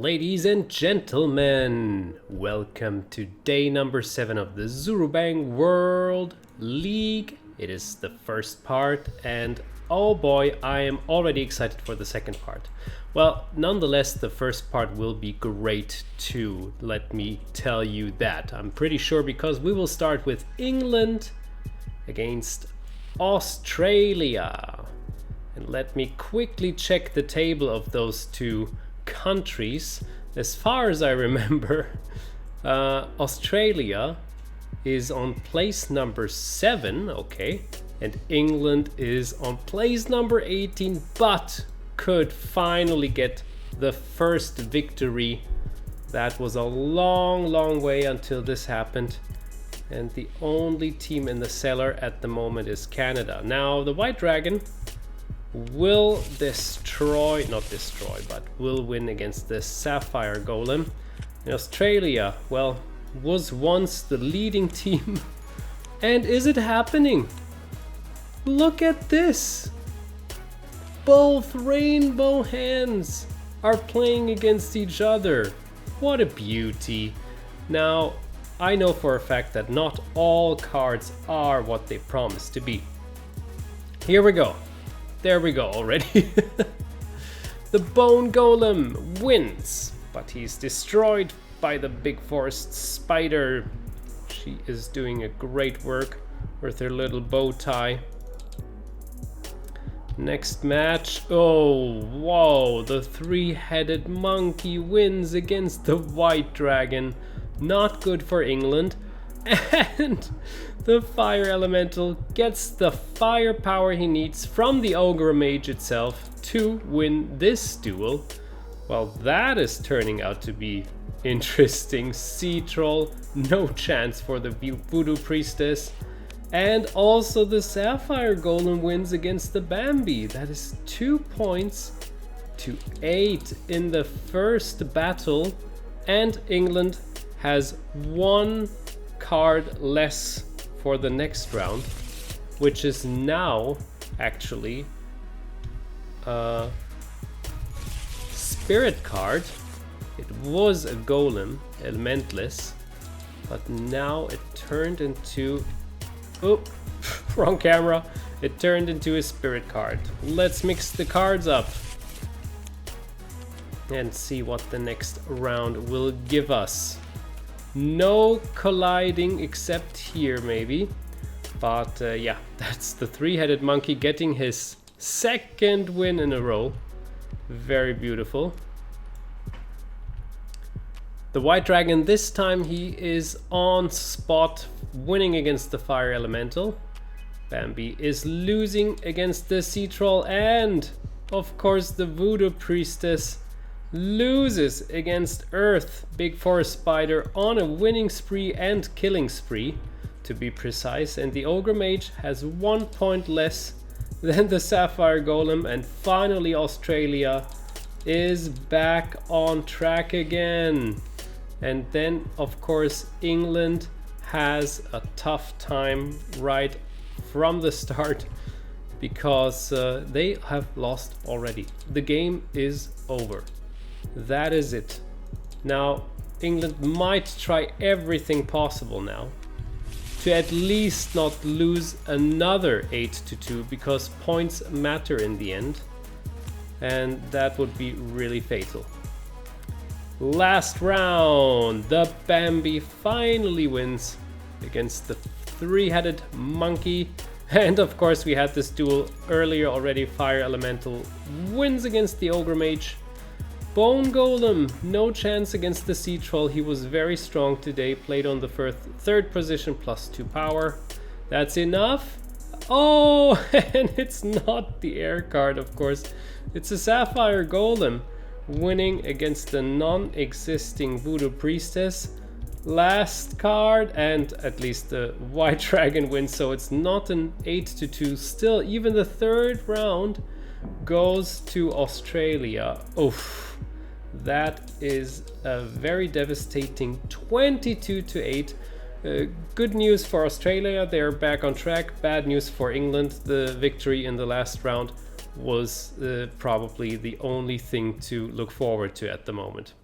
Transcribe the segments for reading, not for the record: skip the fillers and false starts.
Ladies and gentlemen, welcome to day number 7 of the Zurubang World League. It is the first part and oh boy, I am already excited for the second part. Well, nonetheless, the first part will be great too, let me tell you that. I'm pretty sure because we will start with England against Australia. And let me quickly check the table of those two countries. As far as I remember, Australia is on place number 7, okay, and England is on place number 18, but could finally get the first victory. That was a long way until this happened, and the only team in the cellar at the moment is Canada. Now the White Dragon will will win against the Sapphire Golem. And Australia, well, was once the leading team. And is it happening? Look at this! Both rainbow hands are playing against each other. What a beauty. Now, I know for a fact that not all cards are what they promise to be. Here we go. There we go already. The Bone Golem wins, but he's destroyed by the big forest spider. She is doing a great work with her little bow tie. Next match. Oh, whoa. The three-headed monkey wins against the White Dragon. Not good for England. And the Fire Elemental gets the firepower he needs from the Ogre Mage itself to win this duel. Well, that is turning out to be interesting. Sea Troll, no chance for the Voodoo Priestess. And also the Sapphire Golem wins against the Bambi. That is 2 points to 8 in the first battle. And England has 1 card less for the next round, which is now actually a spirit card. It was a golem, elementless, but now it turned into, oh, wrong camera, it turned into a spirit card. Let's mix the cards up and see what the next round will give us. No colliding except here maybe, but yeah, that's the three-headed monkey getting his second win in a row. Very beautiful. The White Dragon, this time he is on spot, winning against the Fire Elemental. Bambi is losing against the Sea Troll, and of course the Voodoo Priestess loses against Earth Big Forest Spider on a winning spree and killing spree, to be precise. And the Ogre Mage has 1 point less than the Sapphire Golem. And finally Australia is back on track again. And then of course England has a tough time right from the start, because they have lost already. The game is over. That is it. Now England might try everything possible now to at least not lose another 8-2, because points matter in the end, and that would be really fatal. Last round, the Bambi finally wins against the three-headed monkey. And of course we had this duel earlier already. Fire Elemental wins against the Ogre Mage. Bone Golem, no chance against the Sea Troll. He was very strong today, played on the third position, +2 power. That's enough. Oh, and it's not the air card, of course. It's a Sapphire Golem winning against the non-existing Voodoo Priestess. Last card, and at least the White Dragon wins, so it's not an 8-2. Still, even the third round goes to Australia. Oof. That is a very devastating 22-8. Good news for Australia, they're back on track. Bad news for England, the victory in the last round was probably the only thing to look forward to at the moment.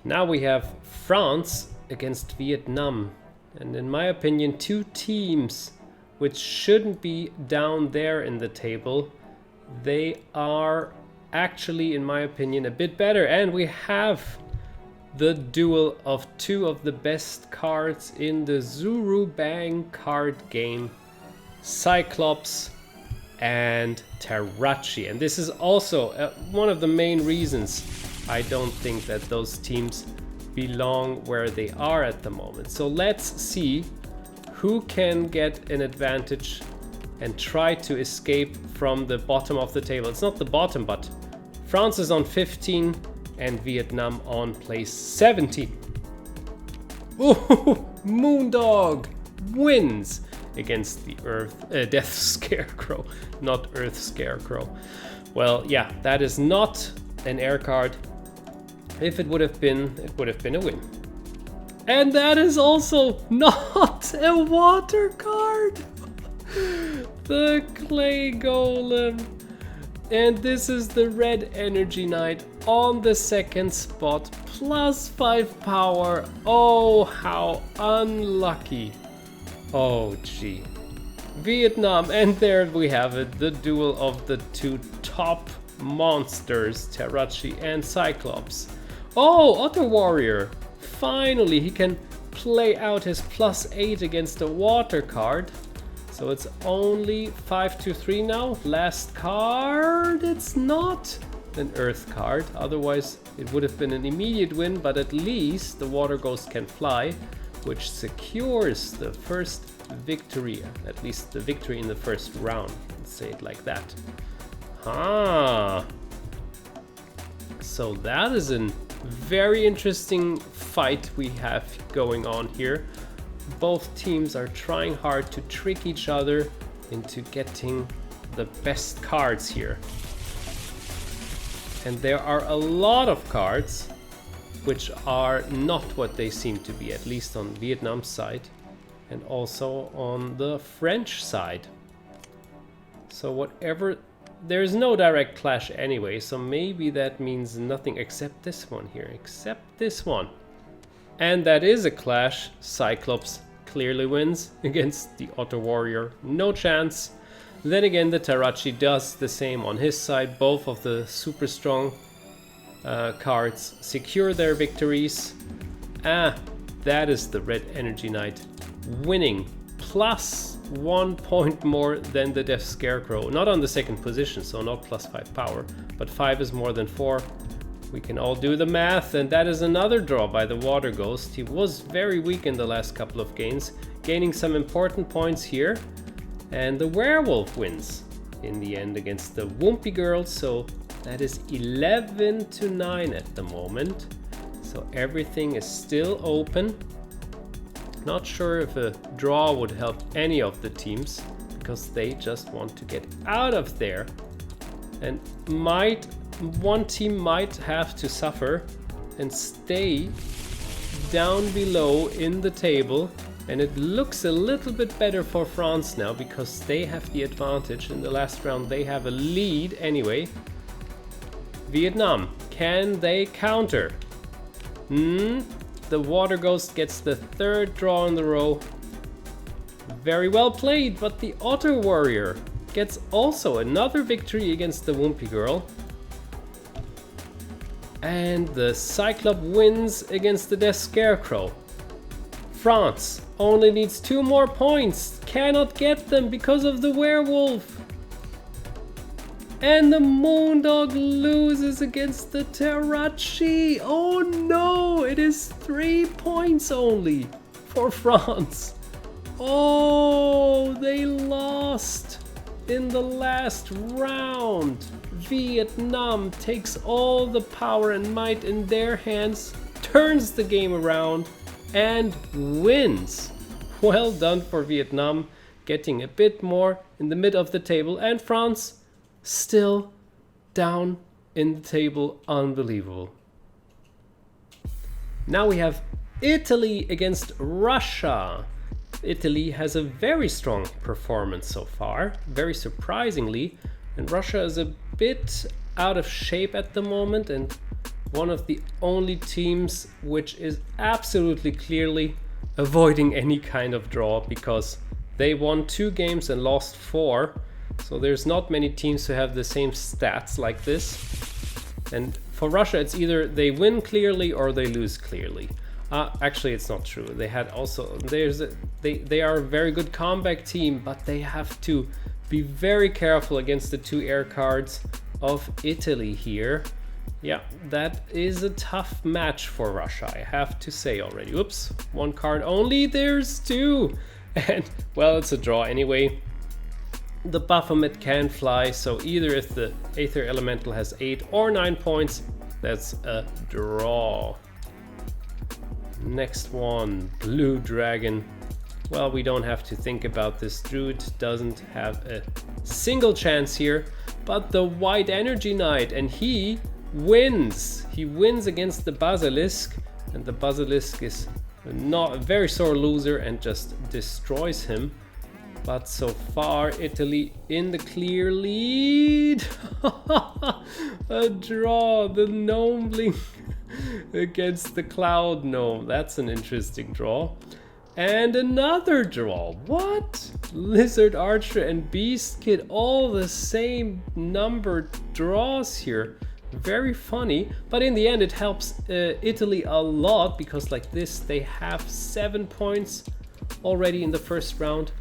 Now we have France against Vietnam. And in my opinion, two teams which shouldn't be down there in the table. They are actually, in my opinion, a bit better. And we have the duel of two of the best cards in the Zurubang card game. Cyclops and Terraci. And this is also one of the main reasons I don't think that those teams belong where they are at the moment. So let's see who can get an advantage and try to escape from the bottom of the table. It's not the bottom, but France is on 15 and Vietnam on place 17. Ooh, Moondog wins against the Death Scarecrow, not Earth Scarecrow. Well, yeah, that is not an air card. If it would have been, it would have been a win. And that is also not a water card. The Clay Golem. And this is the Red Energy Knight on the second spot, +5 power. Oh, how unlucky. Oh, gee. Vietnam, and there we have it, the duel of the two top monsters, Terraci and Cyclops. Oh, Otter Warrior. Finally, he can play out his +8 against a water card. So it's only 5-3 now. Last card, it's not an Earth card. Otherwise, it would have been an immediate win, but at least the Water Ghost can fly, which secures the first victory, at least the victory in the first round. Let's say it like that. Ah. So that is a very interesting fight we have going on here. Both teams are trying hard to trick each other into getting the best cards here. And there are a lot of cards which are not what they seem to be, at least on Vietnam's side and also on the French side. So whatever, there's no direct clash anyway, so maybe that means nothing except this one here, except this one. And that is a clash. Cyclops clearly wins against the Otter Warrior, no chance. Then again, the Terraci does the same on his side. Both of the super strong cards secure their victories. That is the Red Energy Knight winning, +1 point more than the Death Scarecrow. Not on the second position, so not +5 power, but 5 is more than 4. We can all do the math, and that is another draw by the Water Ghost. He was very weak in the last couple of games, gaining some important points here. And the Werewolf wins in the end against the Wimpy Girl, so that is 11-9 at the moment. So everything is still open. Not sure if a draw would help any of the teams, because they just want to get out of there. And one team might have to suffer and stay down below in the table. And it looks a little bit better for France now, because they have the advantage. In the last round they have a lead anyway. Vietnam, can they counter? The Water Ghost gets the third draw in the row. Very well played, but the Otter Warrior gets also another victory against the Wimpy Girl. And the Cyclops wins against the Death Scarecrow. France only needs 2 more points, cannot get them because of the Werewolf. And the Moondog loses against the Terraci. Oh no, it is 3 points only for France. Oh, they lost in the last round. Vietnam takes all the power and might in their hands, turns the game around and wins. Well done for Vietnam, getting a bit more in the mid of the table, and France still down in the table. Unbelievable. Now we have Italy against Russia. Italy has a very strong performance so far, very surprisingly, and Russia is a bit out of shape at the moment, and one of the only teams which is absolutely clearly avoiding any kind of draw, because they won 2 games and lost 4. So there's not many teams who have the same stats like this. And for Russia, it's either they win clearly or they lose clearly. Actually, it's not true. They had also they are a very good comeback team, but they have to be very careful against the 2 air cards of Italy here. Yeah, that is a tough match for Russia, I have to say already. Oops, 1 card only. There's 2, and well, it's a draw anyway. The Baphomet can fly, so either if the Aether Elemental has 8 or 9 points, that's a draw. Next one, Blue Dragon. Well, we don't have to think about this. Druid doesn't have a single chance here, but the White Energy Knight, and he wins. He wins against the Basilisk, and the Basilisk is not a very sore loser and just destroys him. But so far, Italy in the clear lead. A draw, the Gnomeling against the Cloud Gnome. That's an interesting draw. And another draw. What? Lizard Archer and Beast Kid, all the same numbered draws here. Very funny, but in the end it helps Italy a lot, because like this they have 7 points already in the first round,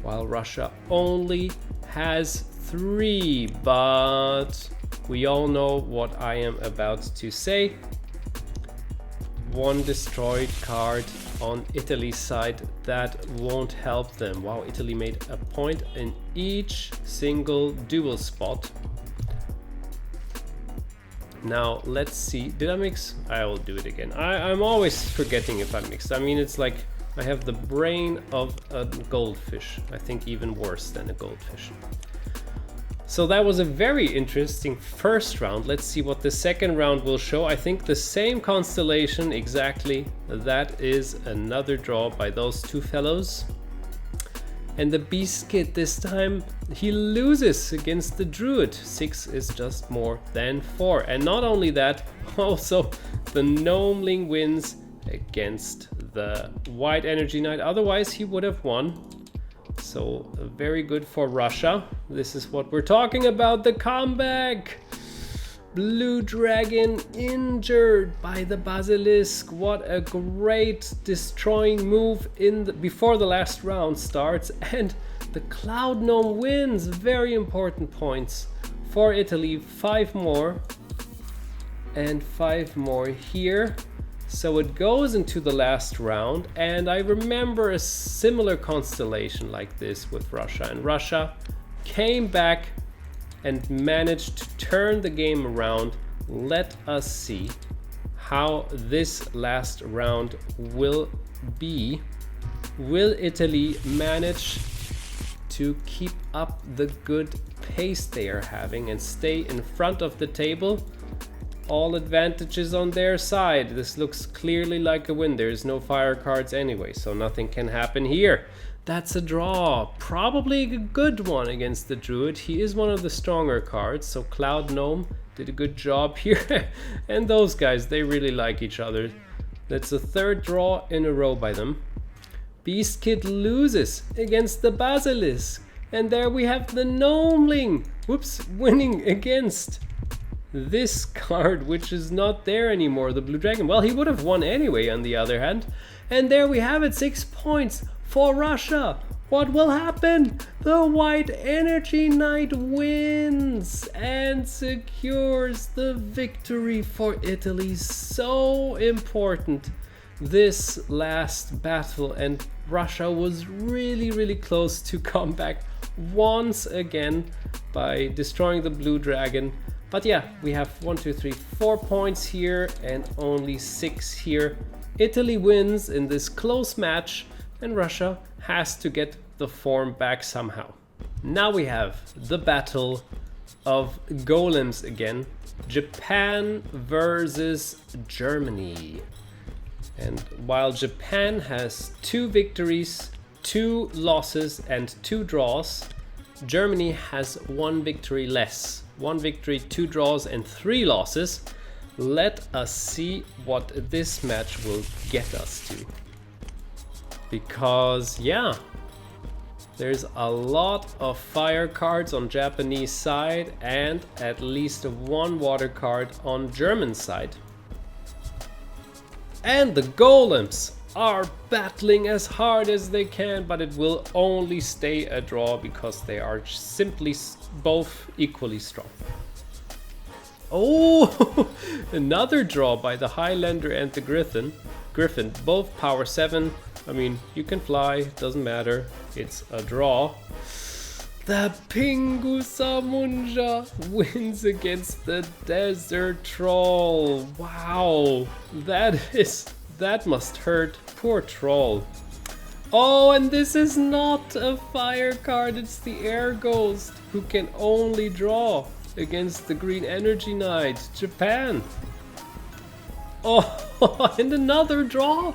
while Russia only has 3. But we all know what I am about to say. 1 destroyed card on Italy's side, that won't help them. Wow, Italy made a point in each single duel spot. Now let's see, did I mix? I will do it again. I'm always forgetting if I mixed. I mean, it's like I have the brain of a goldfish. I think even worse than a goldfish. So that was a very interesting first round. Let's see what the second round will show. I think the same constellation exactly. That is another draw by those 2 fellows. And the Beast Kid this time, he loses against the Druid. 6 is just more than 4. And not only that, also the Gnomeling wins against the White Energy Knight. Otherwise he would have won. So very good for Russia. This is what we're talking about, the comeback. Blue Dragon injured by the Basilisk. What a great destroying move before the last round starts. And the Cloud Gnome wins. Very important points for Italy. 5 more. And 5 more here. So it goes into the last round, and I remember a similar constellation like this with Russia. And Russia came back and managed to turn the game around. Let us see how this last round will be. Will Italy manage to keep up the good pace they are having and stay in front of the table? All advantages on their side. This looks clearly like a win. There's no fire cards anyway, so nothing can happen here. That's a draw. Probably a good one against the Druid. He is one of the stronger cards, so Cloud Gnome did a good job here. And those guys, they really like each other. That's the 3rd draw in a row by them. Beast Kid loses against the Basilisk. And there we have the Gnomeling. Whoops, winning against this card, which is not there anymore, the Blue Dragon. Well, he would have won anyway on the other hand. And there we have it, 6 points for Russia. What will happen? The White Energy Knight wins and secures the victory for Italy. So important, this last battle, and Russia was really close to come back once again by destroying the Blue Dragon. But yeah, we have 1, 2, 3, 4 points here and only 6 here. Italy wins in this close match, and Russia has to get the form back somehow. Now we have the battle of golems again. Japan versus Germany. And while Japan has 2 victories, 2 losses and 2 draws, Germany has 1 victory less. 1 victory, 2 draws and 3 losses. Let us see what this match will get us to. Because, yeah, there's a lot of fire cards on Japanese side and at least one water card on German side. And the golems are battling as hard as they can, but it will only stay a draw because they are simply both equally strong. Oh, another draw by the Highlander and the Griffin, both power 7. I mean, you can fly, doesn't matter, it's a draw. The Pingu Samunja wins against the Desert Troll. Wow, that must hurt. Poor Troll. Oh, and this is not a fire card, it's the Air Ghost, who can only draw against the Green Energy Knight, Japan. Oh, and another draw?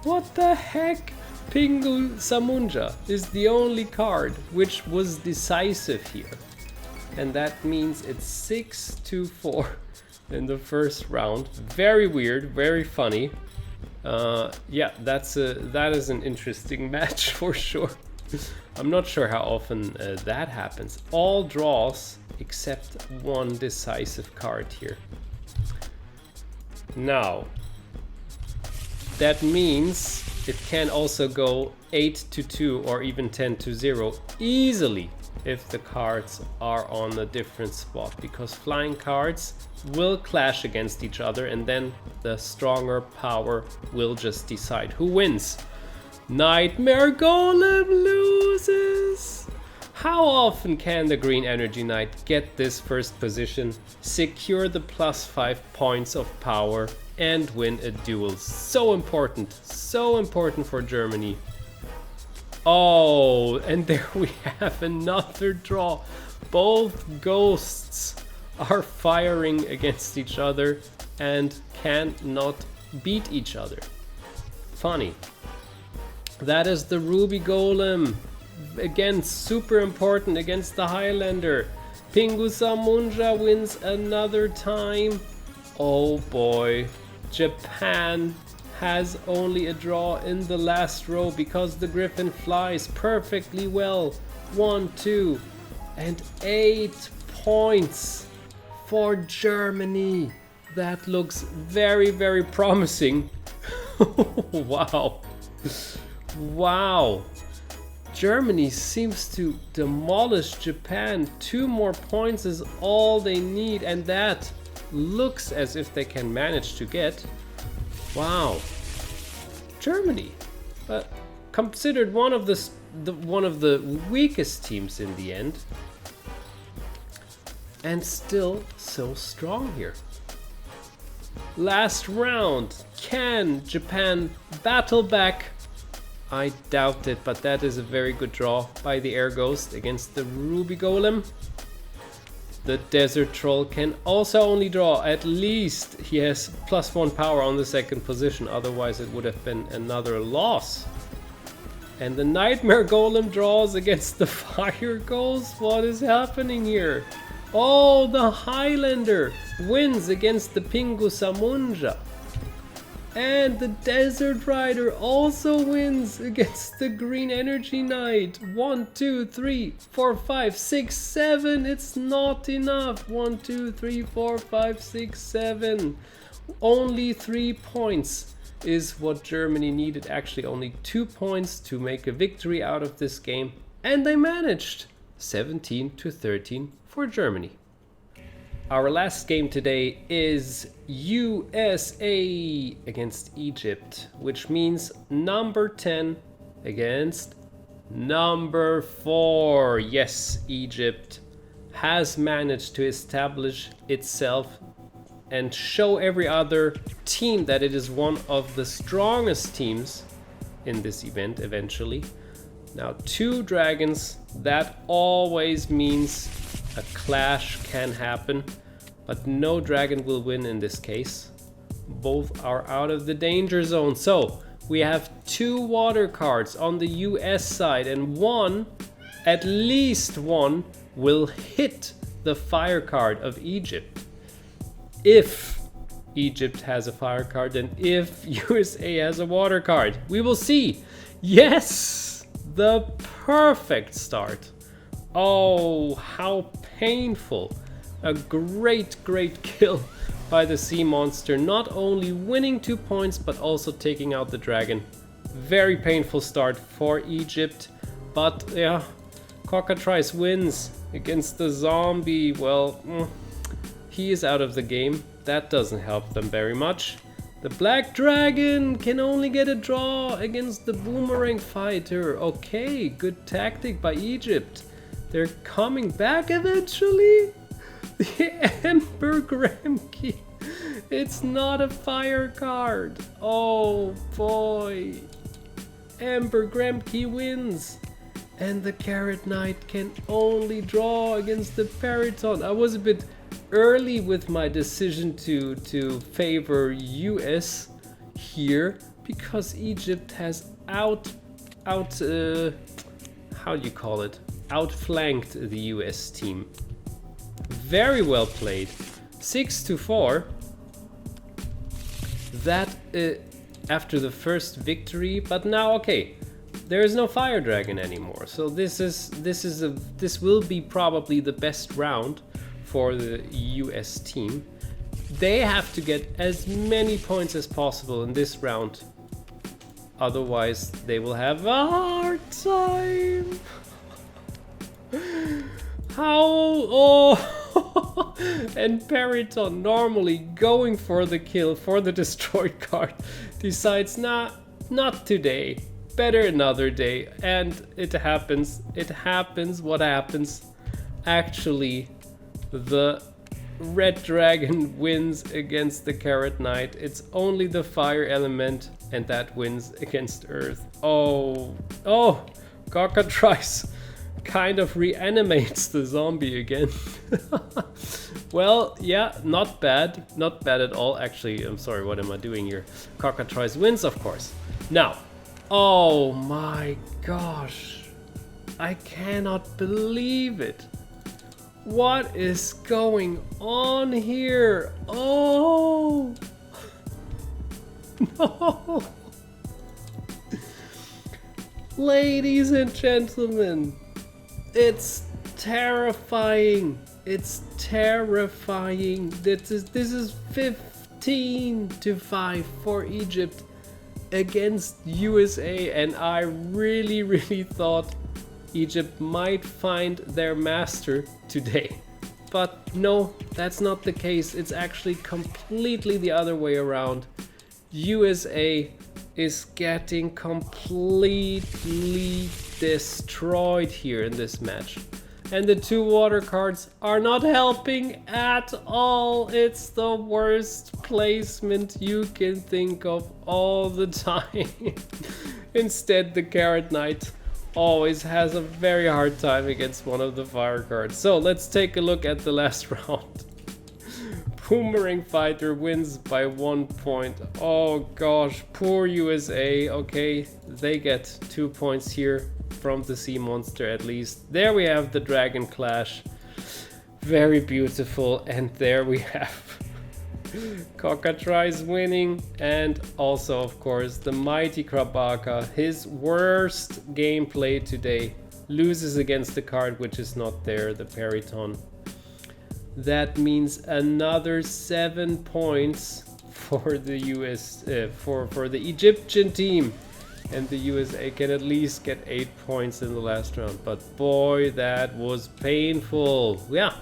What the heck? Pingu Samunja is the only card which was decisive here. And that means it's 6-4 in the first round. Very weird, very funny. Yeah, that is an interesting match for sure. I'm not sure how often that happens. All draws except one decisive card here. Now, that means it can also go 8-2 or even 10-0 easily if the cards are on a different spot, because flying cards will clash against each other and then the stronger power will just decide who wins. Nightmare Golem loses! How often can the Green Energy Knight get this first position, secure the +5 points of power and win a duel? So important for Germany. Oh, and there we have another draw. Both ghosts are firing against each other and cannot beat each other. Funny. That is the Ruby Golem. Again, super important against the Highlander. Pingu Samunja wins another time. Oh boy. Japan has only a draw in the last row because the Griffin flies perfectly well. 1, 2, and 8 points for Germany. That looks very, very promising. Wow. Wow. Germany seems to demolish Japan. 2 more points is all they need, and that looks as if they can manage to get. Wow. Germany, considered one of the weakest teams in the end, and still so strong here. Last round. Can Japan battle back? I doubt it, but that is a very good draw by the Air Ghost against the Ruby Golem. The Desert Troll can also only draw, at least he has +1 power on the second position, otherwise it would have been another loss. And the Nightmare Golem draws against the Fire Ghost. What is happening here? Oh, the Highlander wins against the Pingu Samunja. And the Desert Rider also wins against the Green Energy Knight. 1, 2, 3, 4, 5, 6, 7. It's not enough. 1, 2, 3, 4, 5, 6, 7. Only 3 points is what Germany needed. Actually, only 2 points to make a victory out of this game. And they managed. 17-13 for Germany. Our last game today is USA against Egypt, which means number 10 against number 4. Yes, Egypt has managed to establish itself and show every other team that it is one of the strongest teams in this event eventually. Now 2 dragons, that always means a clash can happen, but no dragon will win in this case. Both are out of the danger zone. So we have 2 water cards on the US side, and one, at least one, will hit the fire card of Egypt. If Egypt has a fire card than if USA has a water card. We will see. Yes! The perfect start. Oh, how painful. A great kill by the sea monster. Not only winning 2 points, but also taking out the dragon. Very painful start for Egypt. But yeah, Cockatrice wins against the zombie. Well, he is out of the game. That doesn't help them very much. The black dragon can only get a draw against the boomerang fighter. Okay, good tactic by Egypt. They're coming back eventually. The Ember Gramkey. It's not a fire card. Oh boy. Ember Gramkey wins. And the Carrot Knight can only draw against the Periton. I was a bit early with my decision to favor US here because Egypt has how do you call it? Outflanked the US team. Very well played. 6-4. That after the first victory, but now okay. There is no fire dragon anymore. So this will be probably the best round for the US team. They have to get as many points as possible in this round. Otherwise, they will have a hard time. How? Oh! And Periton, normally going for the kill, for the destroyed card, decides, nah, not today. Better another day. And it happens. It happens. What happens? Actually, the red dragon wins against the Carrot Knight. It's only the fire element, and that wins against Earth. Oh, Cockatrice kind of reanimates the zombie again. Well, yeah, not bad at all. Actually, I'm sorry, what am I doing here? Cockatrice wins, of course. Now, oh my gosh, I cannot believe it. What is going on here? Oh no. Ladies and gentlemen, it's terrifying. It's terrifying. This is 15-5 for Egypt against USA, and I really thought Egypt might find their master today. But no, that's not the case. It's actually completely the other way around. USA is getting completely destroyed here in this match. And the two water cards are not helping at all. It's the worst placement you can think of all the time. Instead, the Carrot Knight always has a very hard time against one of the fire cards. So let's take a look at the last round. Boomerang Fighter wins by 1 point. Oh gosh, poor USA. Okay, they get 2 points here from the sea monster at least. There we have the Dragon Clash. Very beautiful. And there we have Cockatrice winning, and also of course the mighty Krabaka, his worst gameplay today, loses against the card which is not there, the Periton. That means another 7 points for the US for the Egyptian team, and the USA can at least get 8 points in the last round. But boy, that was painful. Yeah.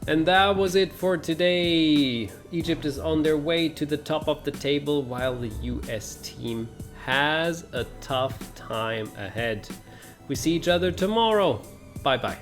And that was it for today. Egypt is on their way to the top of the table, while the US team has a tough time ahead. We see each other tomorrow. Bye bye.